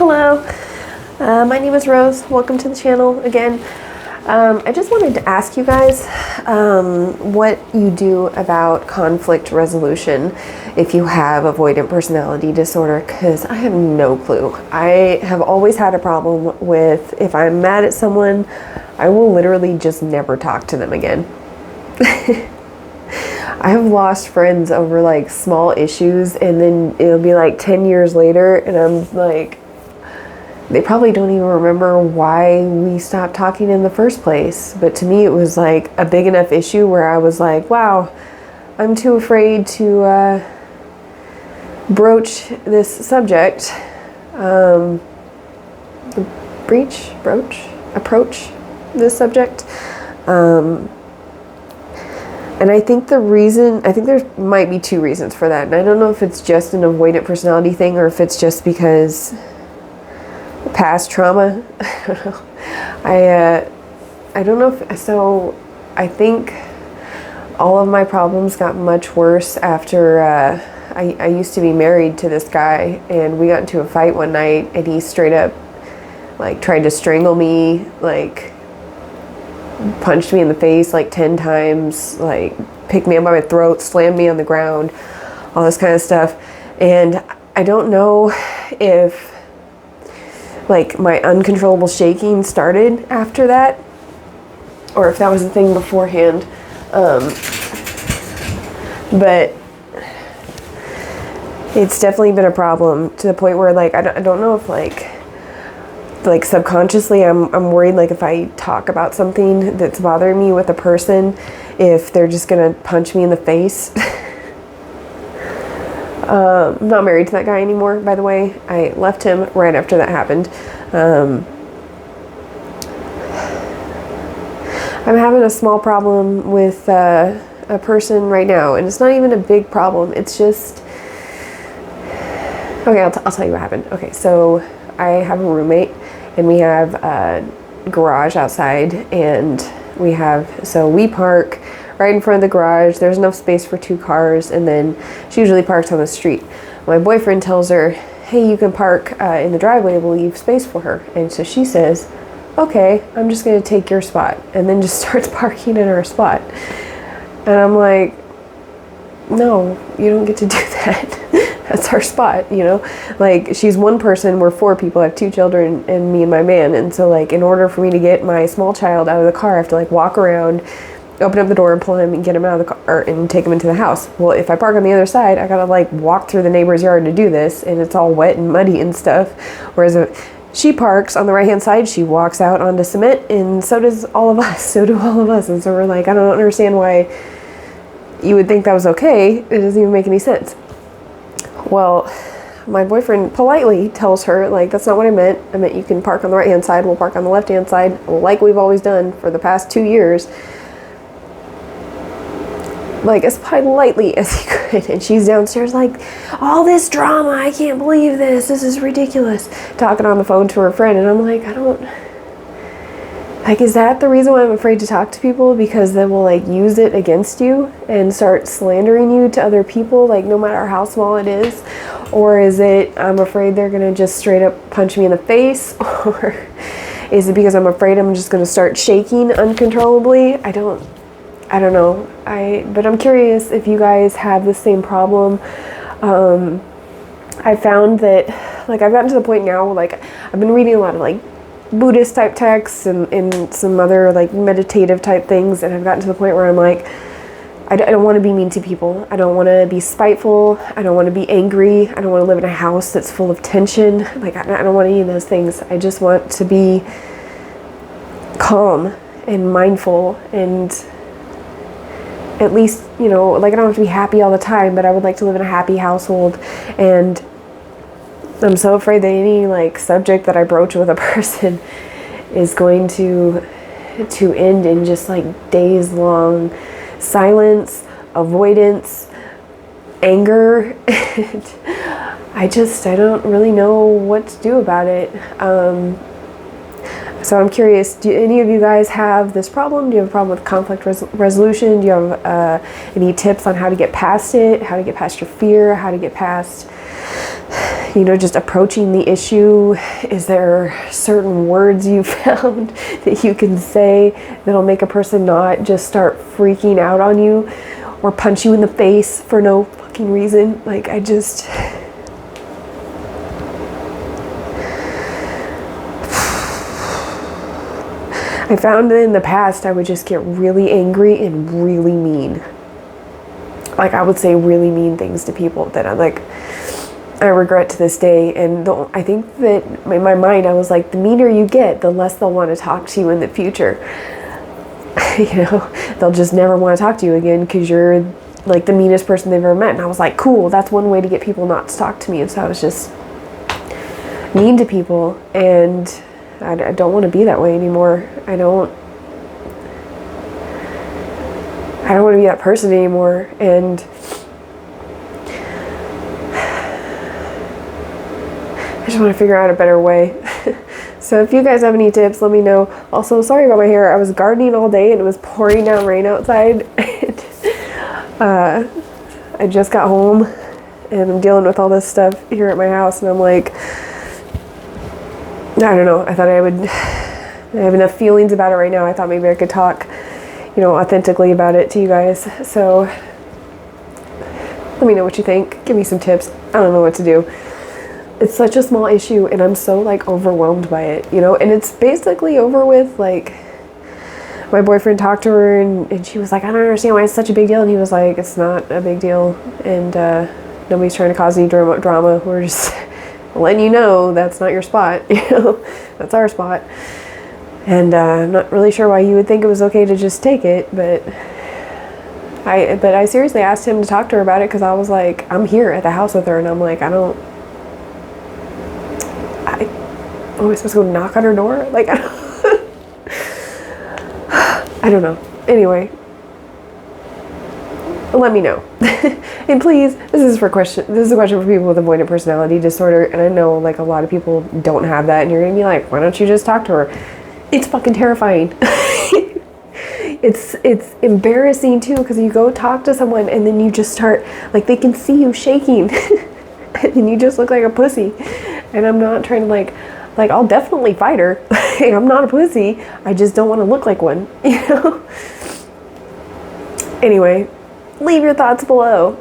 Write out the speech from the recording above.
Hello, my name is Rose. Welcome to the channel again. I just wanted to ask you guys what you do about conflict resolution if you have avoidant personality disorder, because I have no clue. I have always had a problem with, if I'm mad at someone, I will literally just never talk to them again. I have lost friends over like small issues, and then it'll be like 10 years later and I'm like, they probably don't even remember why we stopped talking in the first place. But to me, it was like a big enough issue where I was like, wow, I'm too afraid to broach this subject. Approach this subject. And I think there might be two reasons for that. And I don't know if it's just an avoidant personality thing or if it's just because past trauma. I don't know if, so I think all of my problems got much worse after I used to be married to this guy, and we got into a fight one night and he straight up like tried to strangle me, like punched me in the face like 10 times, like picked me up by my throat, slammed me on the ground, all this kind of stuff. And I don't know if like my uncontrollable shaking started after that or if that was a thing beforehand. But it's definitely been a problem to the point where like I don't know if like subconsciously I'm worried, like if I talk about something that's bothering me with a person, if they're just gonna punch me in the face. I'm not married to that guy anymore, by the way. I left him right after that happened. I'm having a small problem with a person right now, and it's not even a big problem. It's just, okay, I'll tell you what happened. Okay, so I have a roommate, and we have a garage outside, and so we park right in front of the garage. There's enough space for 2 cars, and then she usually parks on the street. My boyfriend tells her, hey, you can park in the driveway, we'll leave space for her. And so she says, okay, I'm just gonna take your spot, and then just starts parking in our spot. And I'm like, no, you don't get to do that. That's our spot, you know? Like, she's one person, we're 4 people, I have 2 children, and me and my man. And so like, in order for me to get my small child out of the car, I have to like walk around, open up the door and pull him and get him out of the car and take him into the house. Well, if I park on the other side, I gotta like walk through the neighbor's yard to do this, and it's all wet and muddy and stuff. Whereas if she parks on the right hand side, she walks out onto cement, and so does all of us. So do all of us. And so we're like, I don't understand why you would think that was okay. It doesn't even make any sense. Well, my boyfriend politely tells her, like, that's not what I meant. I meant you can park on the right hand side, we'll park on the left hand side, like we've always done for the past 2 years. Like, as politely as he could. And she's downstairs like, all this drama, I can't believe this is ridiculous, talking on the phone to her friend. And I'm like, is that the reason why I'm afraid to talk to people? Because they will like use it against you and start slandering you to other people, like no matter how small it is? Or is it, I'm afraid they're gonna just straight up punch me in the face? Or is it because I'm afraid I'm just gonna start shaking uncontrollably? I don't know. But I'm curious if you guys have the same problem. I found that, like, I've gotten to the point now, like, I've been reading a lot of, like, Buddhist type texts and some other, like, meditative type things, and I've gotten to the point where I'm like, I don't want to be mean to people. I don't want to be spiteful. I don't want to be angry. I don't want to live in a house that's full of tension. Like, I don't want any of those things. I just want to be calm and mindful, and at least, you know, like, I don't have to be happy all the time, but I would like to live in a happy household. And I'm so afraid that any like subject that I broach with a person is going to end in just like days long silence, avoidance, anger. I don't really know what to do about it. So I'm curious, do any of you guys have this problem? Do you have a problem with conflict resolution? Do you have any tips on how to get past it, how to get past your fear, how to get past you know, just approaching the issue. Is there certain words you found that you can say that'll make a person not just start freaking out on you or punch you in the face for no fucking reason? Like, I found that in the past I would just get really angry and really mean. Like, I would say really mean things to people that I regret to this day. And I think that in my mind I was like, the meaner you get, the less they'll want to talk to you in the future. You know, they'll just never want to talk to you again because you're like the meanest person they've ever met. And I was like, cool, that's one way to get people not to talk to me. And so I was just mean to people, and I don't want to be that way anymore. I don't want to be that person anymore. And I just want to figure out a better way. So if you guys have any tips, let me know. Also, sorry about my hair. I was gardening all day and it was pouring down rain outside. I just got home and I'm dealing with all this stuff here at my house, and I'm like, I don't know. I thought I have enough feelings about it right now. I thought maybe I could talk, you know, authentically about it to you guys. So let me know what you think. Give me some tips. I don't know what to do. It's such a small issue and I'm so like overwhelmed by it, you know, and it's basically over with. Like, my boyfriend talked to her and she was like, I don't understand why it's such a big deal. And he was like, it's not a big deal. And nobody's trying to cause any drama. We're just letting you know that's not your spot, you know, that's our spot. And I'm not really sure why you would think it was okay to just take it, but I seriously asked him to talk to her about it because I was like, I'm here at the house with her, and I'm like, am I supposed to go knock on her door? Like, I don't know. Anyway, let me know. And please, this is a question for people with avoidant personality disorder, and I know like a lot of people don't have that, and you're gonna be like, why don't you just talk to her? It's fucking terrifying. It's embarrassing too, because you go talk to someone and then you just start, like, they can see you shaking and you just look like a pussy. And I'm not trying to like I'll definitely fight her. I'm not a pussy. I just don't want to look like one, you know? Anyway, leave your thoughts below.